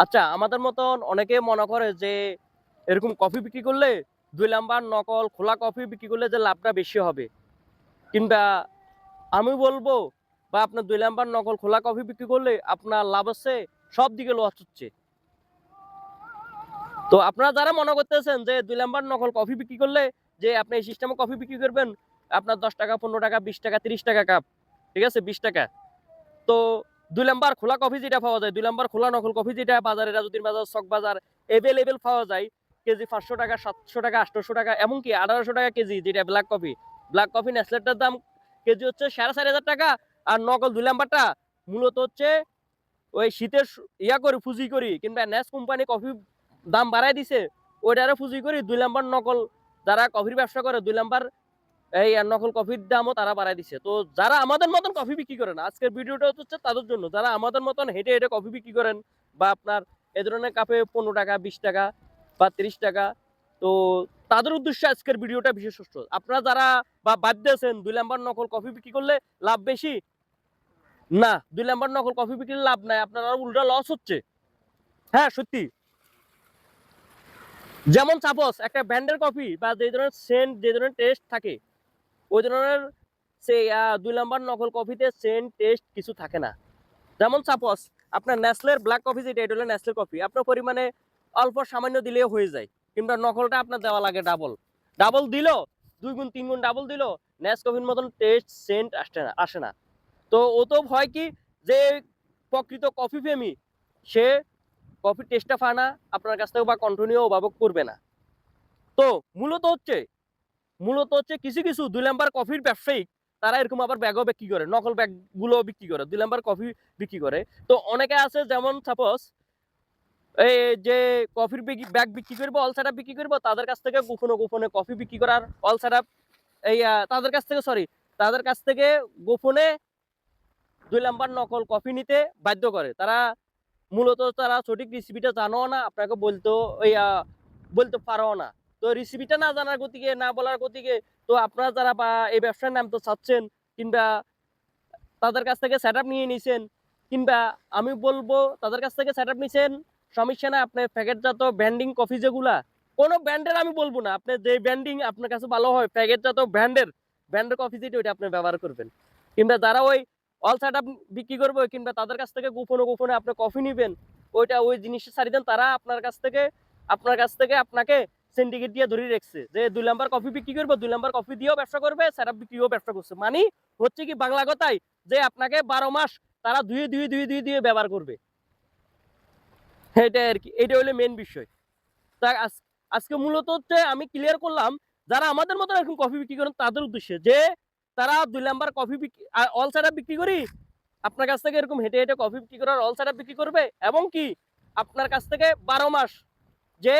আচ্ছা, আমাদের মতন অনেকে মনে করে যে এরকম কফি বিক্রি করলে ২ নাম্বার নকল খোলা কফি বিক্রি করলে যে লাভটা বেশি হবে। কিংবা আমি বলবো বা আপনার ২ নাম্বার নকল খোলা কফি বিক্রি করলে আপনার লাভ আছে, সব দিকে লস হচ্ছে। তো আপনারা যারা মনে করতেছেন যে ২ নাম্বার নকল কফি বিক্রি করলে যে আপনি এই সিস্টেমে কফি বিক্রি করবেন, আপনার ৳১০, ৳১৫, ৳২০, ৳৩০ কাপ। ঠিক আছে? ৳২০। তো ২ নাম্বার খোলা কফি যেটা পাওয়া যায়, ২ নাম্বার খোলা নকল কফি যেটা বাজারে রাজউদ্দিন বাজার, চক বাজার এভেইলেবল পাওয়া যায়। কেজি ৳৫০০, ৳৭০০, ৳৮০০ এমনকি ৳১৮০০ কেজি যেটা ব্লাক কফি। ব্লাক কফি নেসলেটার দাম কেজি হচ্ছে ৳৪,৫০০ আর নকল ২ নাম্বারটা মূলত হচ্ছে ওই শীতের করে পুঁজি করি কিংবা নেস কোম্পানি কফি দাম বাড়ায় দিছে, ওইটারে পুঁজি করি ২ নাম্বার নকল যারা কফির ব্যবসা করে ২ নাম্বার এই নকল কফির দামও তারা বাড়ায় দিছে। তো যারা আমাদের মতন কফি বিক্রি করে না, আজকের ভিডিওটা হচ্ছে তাদের জন্য। যারা আমাদের মতন হেঁটে, হেঁটে কফি বিক্রি করেন বা আপনার এ ধরনের কাপে ৳১৫, ৳২০ বা ৳৩০ তো তাদের উদ্দেশ্যে আজকের ভিডিওটা বিশেষত্ব। আপনারা যারা ভাবতেছেন ২ নাম্বার নকল কফি বিক্রি করলে লাভ বেশি, না ২ নাম্বার নকল কফি বিক্রির লাভ নাই। আপনার আরো উল্টা লস হচ্ছে। হ্যাঁ, সত্যি। যেমন সাপোজ একটা ব্র্যান্ডের কফি বা যে ধরনের সেন্ট, যে ধরনের টেস্ট থাকে, ওই ধরনের সেই ২ নাম্বার নকল কফিতে সেন্ট, টেস্ট কিছু থাকে না। যেমন সাপোজ আপনার নেসলের ব্লাক কফি যেটা, এটা হলো নেসলে কফি। আপনার পরিমাণে অল্প সামান্য দিলেও হয়ে যায়। কিংবা নকলটা আপনার দেওয়া লাগে ডাবল। ডাবল দিলো ২ গুণ ৩ গুণ ডাবল দিলো, নেসকফির মতন টেস্ট, সেন্ট আসে না। তো ও তো ভয় কি যে প্রকৃত কফি প্রেমী সে কফির টেস্টটা পায় না আপনার কাছ থেকে বা কন্টিনিউ ওভাবে করবে না। তো মূলত হচ্ছে মূলত হচ্ছে কিছু, কিছু ২ নাম্বার কফির ব্যবসায়িক তারা এরকম আবার ব্যাগও বিক্রি করে। নকল ব্যাগগুলোও বিক্রি করে। ২ নাম্বার কফি বিক্রি করে। তো অনেকে আছে যেমন সাপোজ এই যে কফির ব্যাগ বিক্রি করবো, অল সেটআপ বিক্রি করবো তাদের কাছ থেকে গোপনে, গোপনে কফি বিক্রি করার অল সেটআপ এই তাদের কাছ থেকে তাদের কাছ থেকে গোপনে ২ নাম্বার নকল কফি নিতে বাধ্য করে। মূলত তারা সঠিক রেসিপিটা জানেও না, আপনাকে বলতে পারেও না। তো রেসিপিটা না জানার গতিকে, না বলার গতিকে তো আপনারা যারা এই ব্যবসায় নামতে চাচ্ছেন কিংবা তাদের কাছ থেকে সেটআপ নিয়ে নিছেন কিংবা আমি বলবো তাদের কাছ থেকে সেটআপ নিছেন, সমস্যা নাই। আপনি প্যাকেটজাত ব্র্যান্ডিং কফি যেগুলা, কোন ব্র্যান্ডের আমি বলবো না। আপনি যে ব্র্যান্ডিং আপনার কাছে ভালো হয় প্যাকেটজাত ব্র্যান্ডের কফি যেটা ওইটা আপনি ব্যবহার করবেন। কিংবা যারা ওই অল সেটআপ বিক্রি করবে কিংবা তাদের কাছ থেকে গোপনে, গোপনে আপনি কফি নিবেন, ওই জিনিসটা ছাড়ি দেন, তারা আপনার কাছ থেকে আপনাকে সিন্ডিকেট দিয়ে ধরে রাখছে যে ২ নাম্বার কফি বিক্রি করবে, ২ নাম্বার কফি দিয়েও ব্যবসা করবে, সেটআপ বিক্রিও ব্যবসা করছে। মানে হচ্ছে কি বাংলা কথায় যে আপনাকে ১২ মাস তারা ধুয়ে ব্যবহার করবে। এটাই আরকি। এটা হলো মেইন বিষয়। তা আজকে মূলত হচ্ছে আমি ক্লিয়ার করলাম যারা আমাদের মতো এরকম কফি বিক্রি করেন তাদের উদ্দেশ্যে যে তারা ২ নাম্বার কফি অল সেটআপ বিক্রি করি আপনার কাছ থেকে এরকম হেঁটে, হেঁটে কফি বিক্রি করার অল সেটআপ বিক্রি করবে এবং কি আপনার কাছ থেকে ১২ মাস যে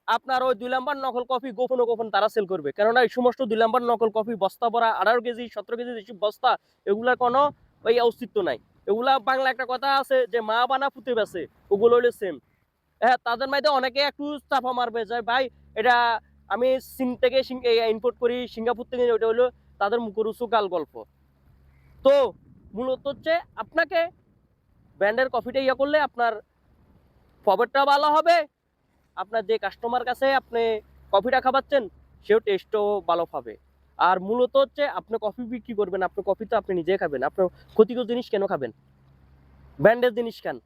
আপনার ওই ২ নাম্বার নকল কফি গোপনে, গোপনে তারা সেল করবে। কেননা এই সমস্ত ২ নাম্বার নকল কফি বস্তা ভরা ১৮ কেজি ১৭ কেজি যেসব বস্তা, এগুলার কোনো ওই অস্তিত্ব নাই। এগুলা বাংলা একটা কথা আছে যে মা বানা পুঁতে বেচে, ওগুলো হইলো সেম। হ্যাঁ, তাদের মাঝে অনেকে একটু চাপা মারবে যে ভাই এটা আমি চীন থেকে ইম্পোর্ট করি, সিঙ্গাপুর থেকে, ওটা হলো তাদের মুখরোচক গাল গল্প। তো মূলত হচ্ছে আপনাকে ব্র্যান্ডের কফিটা করলে আপনার প্রফিটটা ভালো হবে। আপনার যে কাস্টমার কাছে আপনি কফিটা খাওয়াচ্ছেন সেও টেস্টও ভালো পাবে। আর মূলত হচ্ছে আপনি কফি বিক্রি করবেন, আপনার কফি তো আপনি নিজে খাবেন। আপনার ক্ষতিকর জিনিস কেন খাবেন? ব্র্যান্ডের জিনিস খান।